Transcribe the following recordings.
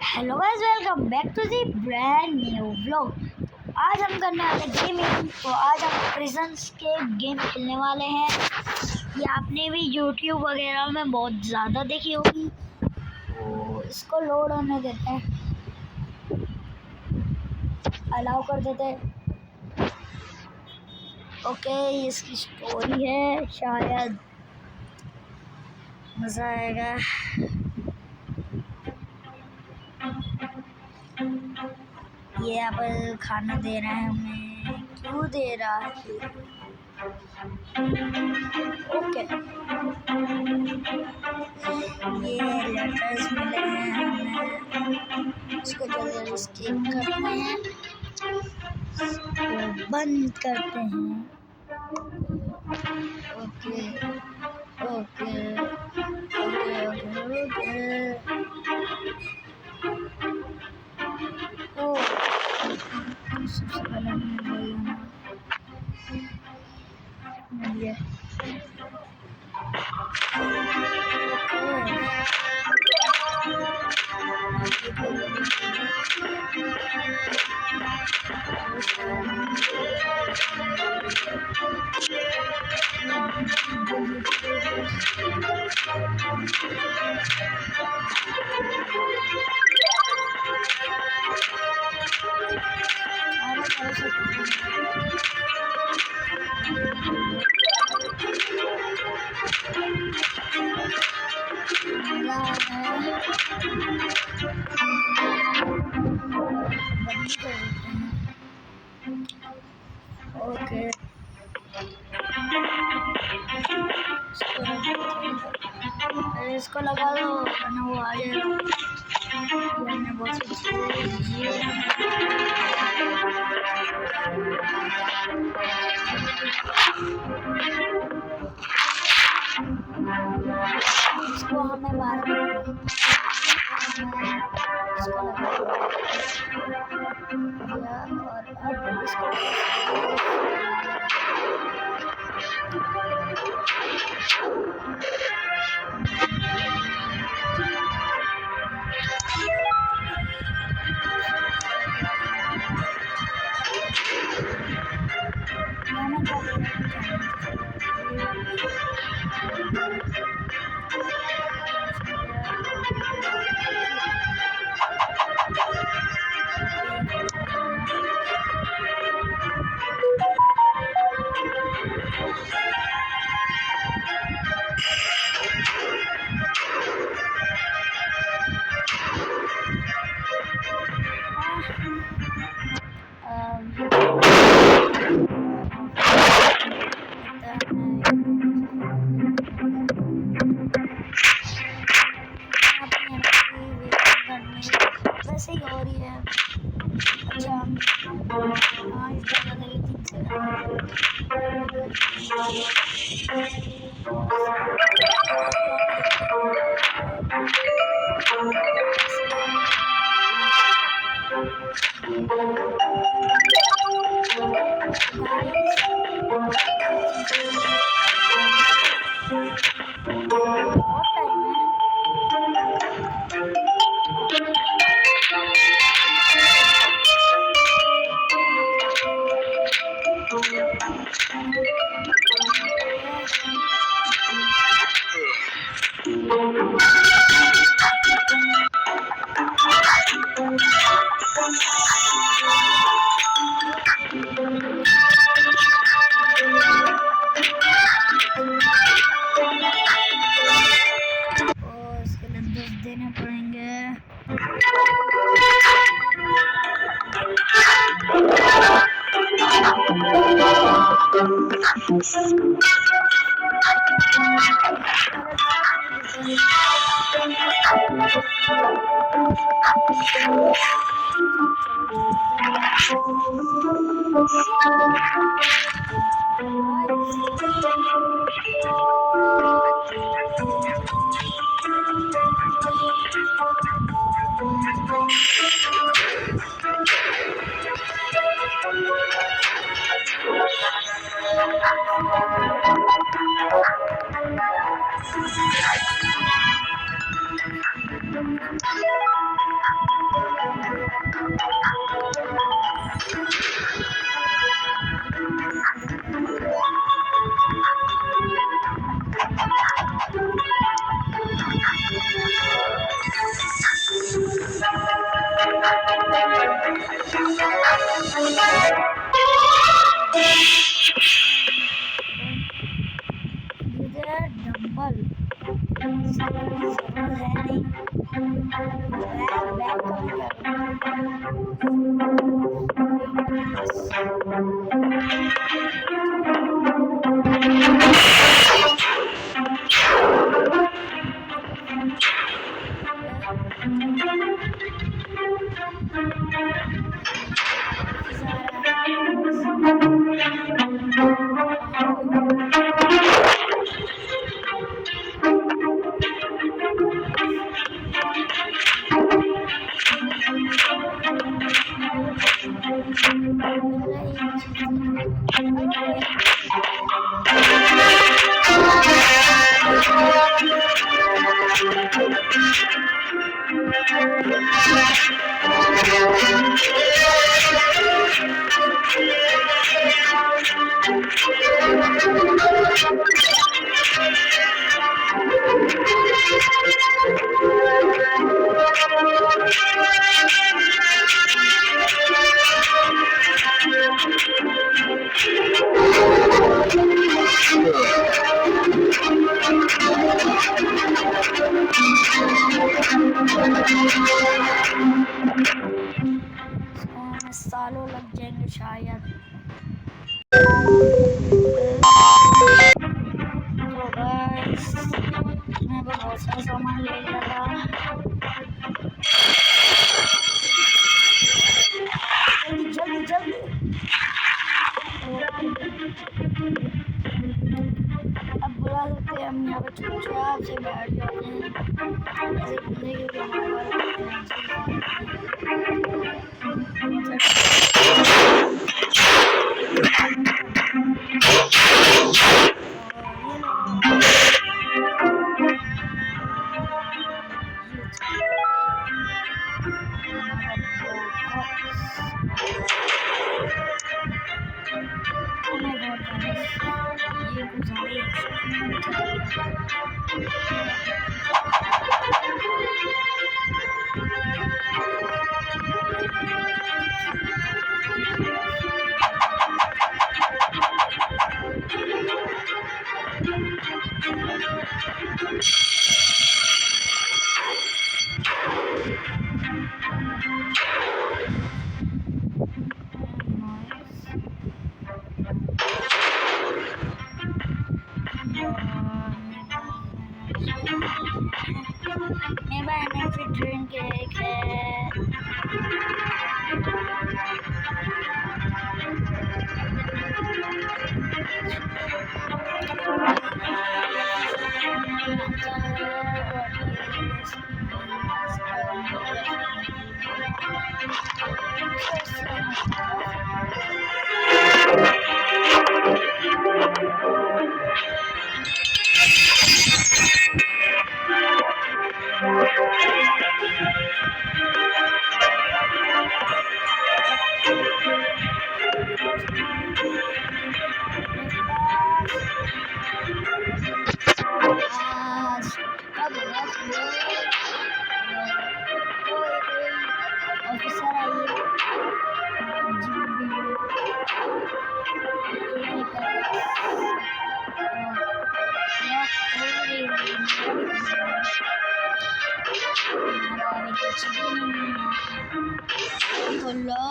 Hello guys, welcome back to the brand new vlog. आज हम करने वाले गेमिंग। तो आज हम प्रिजन्स के गेम खेलने वाले हैं। ये आपने भी यूट्यूब वगैरह में बहुत ज़्यादा देखी होगी। तो इसको लोड होने देते हैं, अलाउ कर देते हैं। ओके, इसकी स्टोरी है, शायद मज़ा आएगा। ये यहाँ पर खाना दे रहा है हमें, क्यों दे रहा है? ओके, ये लेटर्स मिले हैं हमें, इसको जल्दी स्किप करते हैं, इसको बंद करते हैं। Okay okay okay okay okay ओ सबसे पहले ये ओके, इसको लगा दो वरना वो आ जाएगा। हमने बहुत सी चीजें इसको हमें मार इसको लगा दिया और अब इसको वैसे ही हो रही है। अच्छा, हाँ इस जगह लगी ठीक से। देने पड़ेंगे। बैक सालों लग जाएंगे शायद। तो गाइस मैं बहुत सारा सामान ले लिया था। जल्दी जल्दी अब बुला सकते हैं हम यहाँ पर चुपचाप से बैठ जाते हैं ऐसे घूमने के लिए मेरा एनर्जी ड्रिंक एक है। खोलो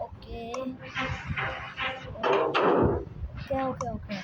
ओके ओके ओके ओके